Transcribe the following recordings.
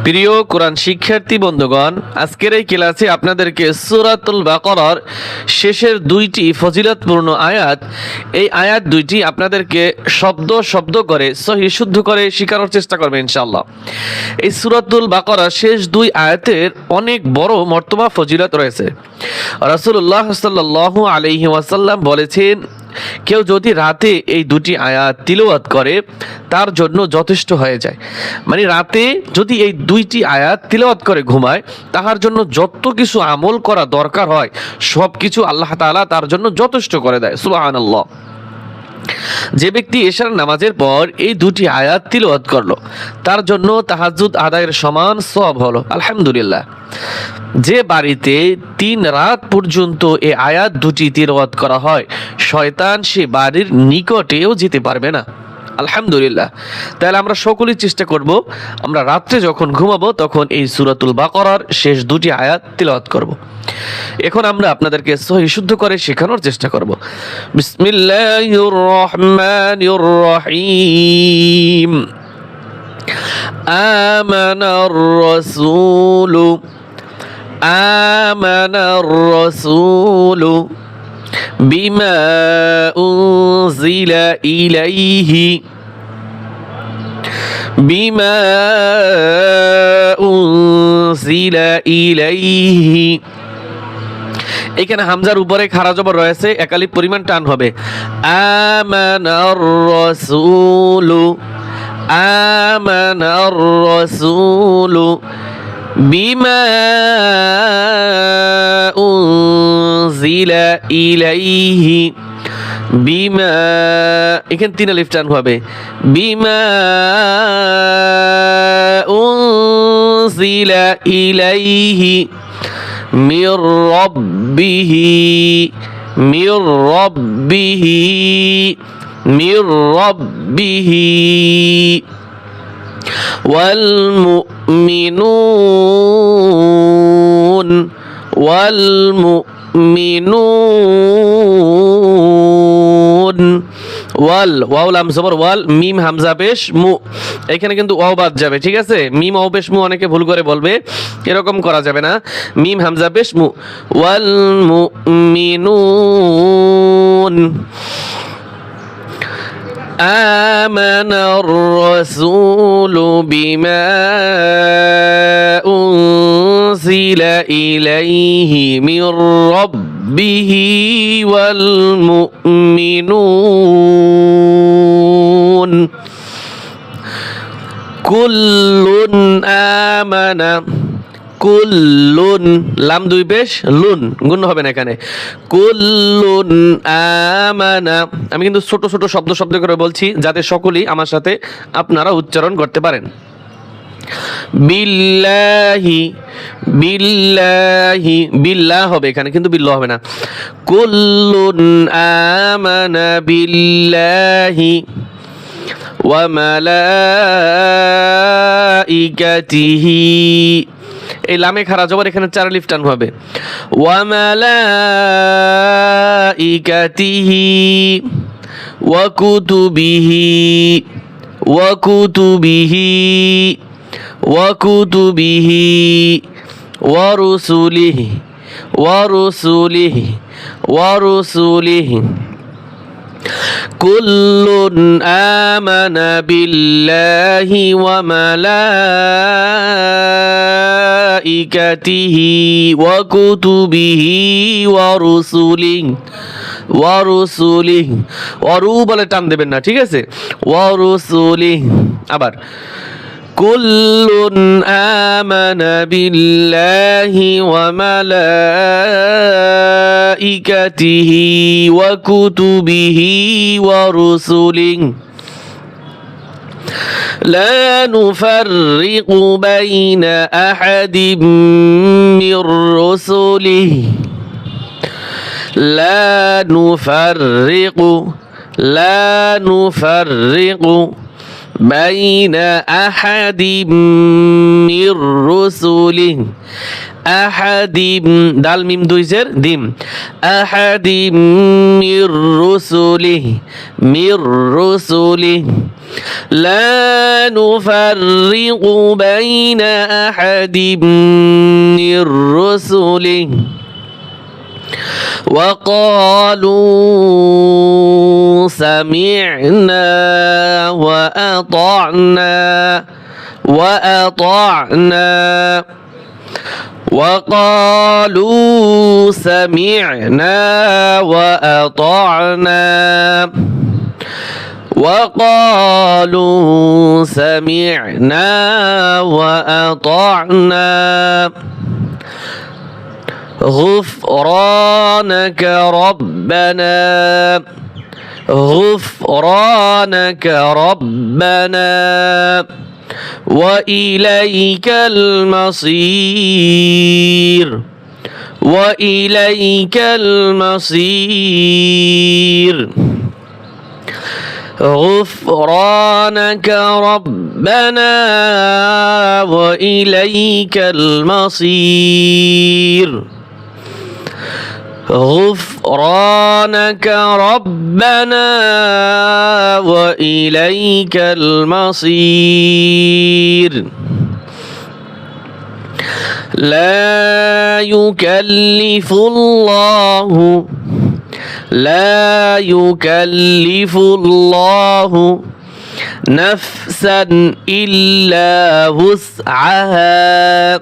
প্রিয় কোরআন শিক্ষার্থী বন্ধুগণ, আজকের এই ক্লাসে আপনাদেরকে সূরাতুল বাকারার শেষের দুইটি ফজিলতপূর্ণ আয়াত, এই আয়াত দুইটি আপনাদেরকে শব্দ শব্দ করে সহিহ শুদ্ধ করে শেখানোর চেষ্টা করবে ইনশাআল্লাহ। এই সূরাতুল বাকারার শেষ দুই আয়াতের অনেক বড় মর্তবা ফজিলত রয়েছে। রাসূলুল্লাহ সাল্লাল্লাহু আলাইহি ওয়াসাল্লাম বলেছেন, কেউ যদি রাতে এই দুটি আয়াত তিলাওয়াত করে তার জন্য যথেষ্ট হয়ে যায়। মানে রাতে যদি এই দুইটি আয়াত তিলাওয়াত করে ঘুমায়, তাহার জন্য যত কিছু আমল করা দরকার হয় সব কিছু আল্লাহ তাআলা তার জন্য যথেষ্ট করে দেয়। সুবহানাল্লাহ। যে ব্যক্তি এশার নামাজের পর এই দুটি আয়াত তিলাওয়াত করলো, তার জন্য তাহাজ্জুদ আদায়ের সমান সওয়াব হলো। আলহামদুলিল্লাহ। যে বাড়িতে 3 রাত পর্যন্ত এই আয়াত দুটি তিলাওয়াত করা হয়, শয়তান সে বাড়ির নিকটেও যেতে পারবে না। আলহামদুলিল্লাহ। তাহলে আমরা সকলেই চেষ্টা করব, আমরা রাত্রে যখন ঘুমাবো তখন এই সূরাতুল বাকারার শেষ দুটি আয়াত তিলাওয়াত করব। এখন আমরা আপনাদেরকে সহিহ শুদ্ধ করে শেখানোর চেষ্টা করব। বিসমিল্লাহির রহমানির রহিম। আমানার রাসূলু আমানার রাসূলু বিমা উনজিলা ইলাইহি বিমা উনজিলা ইলাইহি। এখানে হামজার উপরে খাড়া জবর রয়েছে, একালিফ পরিমাণ টান হবে। আমানার রাসূলু আমানার রাসূলু বিমা উনজিলা ইলাইহি বিমা, এখানে 3 আলিফ টান হবে। বিমা উনজিলা ইলাইহি মির রাব্বিহি মির রাব্বিহি মির রাব্বিহি ওয়াল মুমিনুন ওয়াল মুমিনুন। ওয়াল, ওয়াও লাম জবর ওয়াল, মিম হামজা পেশ মু, এখানে কিন্তু ওয়াও বাদ যাবে, ঠিক আছে? মিম ওয়াও পেশ মু অনেকে ভুল করে বলবে, এরকম করা যাবে না। মিম হামজা পেশ মু। ওয়াল মুমিনুন। আমানার রাসূলু বিমা উনজিলা ইলাইহি মির রাব্বিহি ওয়াল মুমিনুন কুল্লুন আমানা। কুল্লুন, লাম দুই পেশ লুন, গুণ হবে না এখানে। কুল্লুন আমানা। আমি কিন্তু ছোট ছোট শব্দ শব্দ করে বলছি যাতে সকলেই আমার সাথে আপনারা উচ্চারণ করতে পারেন। বিল্লাহি বিল্লাহি, বিল্লাহ হবে এখানে, কিন্তু বিল্লাহ হবে না। কুল্লুন আমানা বিল্লাহি ওয়া মালাইকাতিহি। এই লামে খাড়া জবর, এখানে 4 আলিফ টান হবে। ওয়া মালাইকাতিহি ওয়া কুতুবিহি ওয়া কুতুবিহি ওয়া কুতুবিহি ওয়া রুসুলিহি ওয়া রুসুলিহি ওয়া রুসুলিহি। কুল্লুন আমানা বিল্লাহি ওয়া মালাইকাতিহি ওয়া কুতুবিহি ওয়া রুসুলিহি ওয়া রুসুলিহি। ওয়ারু বলে টান দেবেন না, ঠিক আছে? ওয়া রুসুলিহি। আবার কুল্লুন আমানা বিল্লাহি ওয়া মালাইকাতিহি ওয়া কুতুবিহি ওয়া রুসুলিহি লা নুফাররিকু বাইনা আহাদিম মির রুসুলিহি লা নুফাররিকু بين أحد من رسله أحد دال ميم দুই জের দিম أحد من رسله من رسله لا نفرق بين أحد من رسله وقالوا سمعنا وأطعنا وقالوا سمعنا وأطعنا وقالوا سمعنا وأطعنا غفرانك ربنا غفرانك ربنا وإليك المصير وإليك المصير غفرانك ربنا وإليك المصير غفرانك ربنا وإليك المصير لا يكلف الله نفسا إلا وسعها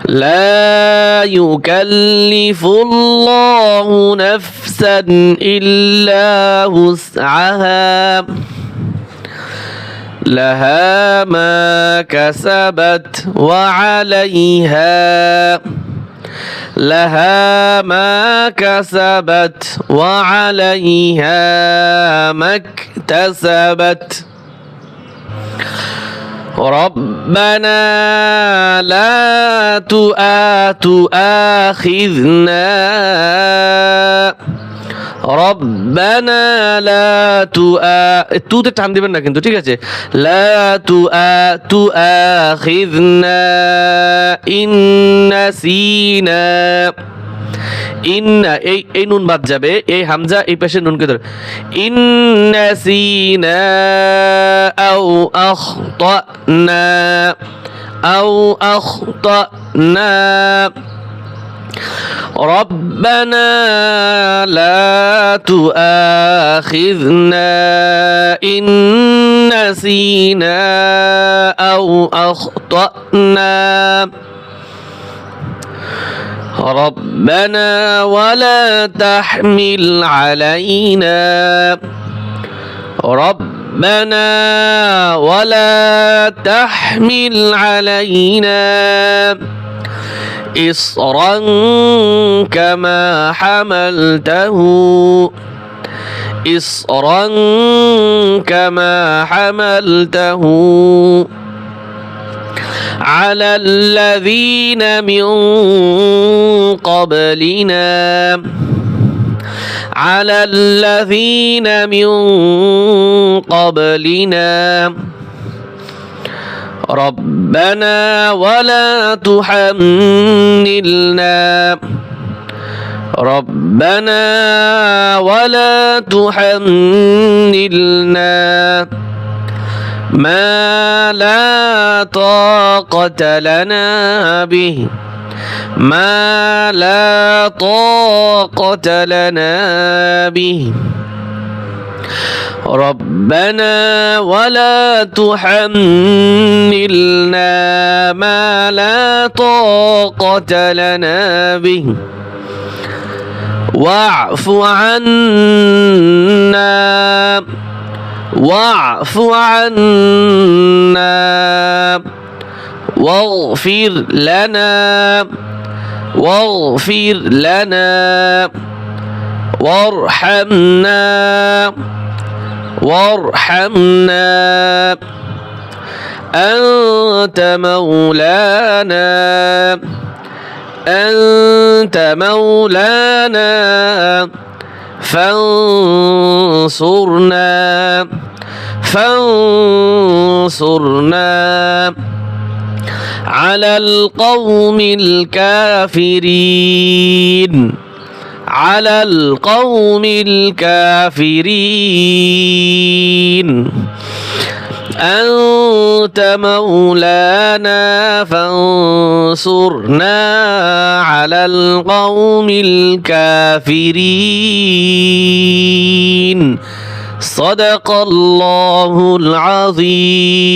لا يكلف الله نفسا إلا وسعها لها ما كسبت وعليها ما اكتسبت ربنا لا تؤاخذنا ربنا لا তুতে টান দিবেন না কিন্তু ঠিক আছে لا تؤاخذنا إن نسينا ইন্না এই নুন বাদ যাবে এই হামজা এই পাশে নুনকে ধরে ইন্নাসিনা আও আখতানা ربنا لا تؤاخذنا إن نسينا أو أخطأنا ربنا ولا تحمل علينا إصرا كما حملته على الذين من قبلنا ربنا ولا تحملنا ما لا طاقة لنا به ربنا ولا تحملنا ما لا طاقة لنا به واعف عنا واغفر لنا وارحمنا أنت مولانا فانصرنا على القوم الكافرين على القوم الكافرين أنت مولانا فانصرنا على القوم الكافرين صدق الله العظيم